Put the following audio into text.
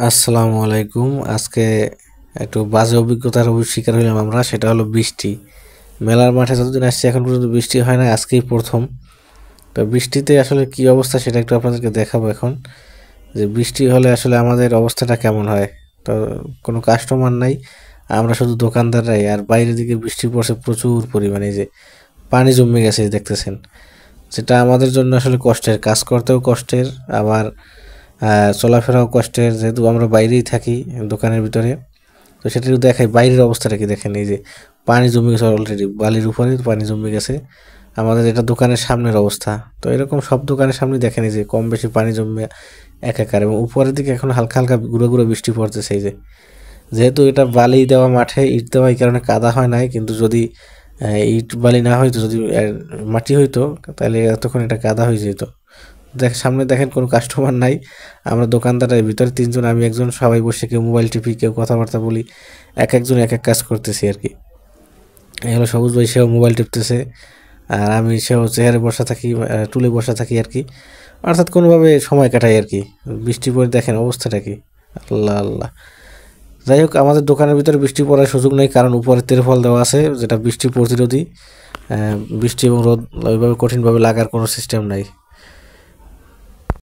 আসসালামু আলাইকুম। আজকে একটু বাজে অভিজ্ঞতার শিকার হইলাম আমরা। সেটা হলো বৃষ্টি। মেলার মাঠে যতদিন আসছি এখন পর্যন্ত বৃষ্টি হয় না, আজকেই প্রথম। তো বৃষ্টিতে আসলে কি অবস্থা সেটা একটু আপনাদেরকে দেখাবো এখন। যে বৃষ্টি হলে আসলে আমাদের অবস্থাটা কেমন হয়। তো কোনো কাস্টমার নাই, আমরা শুধু দোকানদাররাই। আর বাইরের দিকে বৃষ্টি পড়ছে প্রচুর পরিমাণে, এই যে পানি জমে গেছে দেখতেছেন। যেটা আমাদের জন্য আসলে কষ্টের, কাজ করতেও কষ্টের, আবার চলাফেরাও কষ্টের, যেহেতু আমরা বাইরেই থাকি দোকানের ভিতরে। তো সেটা একটু দেখাই বাইরের অবস্থাটা কি, দেখেন এই যে পানি জমে গেছে, অলরেডি বালির উপরে পানি জমে গেছে। আমাদের এটা দোকানের সামনের অবস্থা। তো এরকম সব দোকানের সামনে দেখেন এই যে কম বেশি পানি জমে একাকার, এবং উপরের দিকে এখন হালকা হালকা গুঁড়ো গুঁড়ো বৃষ্টি পড়তেছে। এই যে যেহেতু এটা বালি দেওয়া মাঠে, ইট দেওয়া, এই কারণে কাদা হয় নাই। কিন্তু যদি ইট বালি না হইতো, যদি মাটি হইতো, তাহলে এতক্ষণ এটা কাদা হয়ে যেত। সামনে দেখেন কোনো কাস্টমার নাই, আমরা দোকানদারের ভিতরে তিনজন, আমি একজন, সবাই বসে কেউ মোবাইল টিপি, কেউ কথাবার্তা বলি, এক একজন এক এক কাজ করতেছি আর কি। এই হলো সবুজ ভাই, সেও মোবাইল টিপতেছে, আর আমি সেও চেয়ারে বসা থাকি, টুলে বসা থাকি আর কি। অর্থাৎ কোনোভাবে সময় কাটাই আর কি। বৃষ্টি পড়ে দেখেন অবস্থাটা কি, আল্লাহ আল্লাহ। যাই হোক, আমাদের দোকানের ভিতরে বৃষ্টি পড়ার সুযোগ নেই, কারণ উপরে তেরপল দেওয়া আছে যেটা বৃষ্টি প্রতিরোধী। বৃষ্টি এবং রোদ ওইভাবে কঠিনভাবে লাগার কোনো সিস্টেম নাই।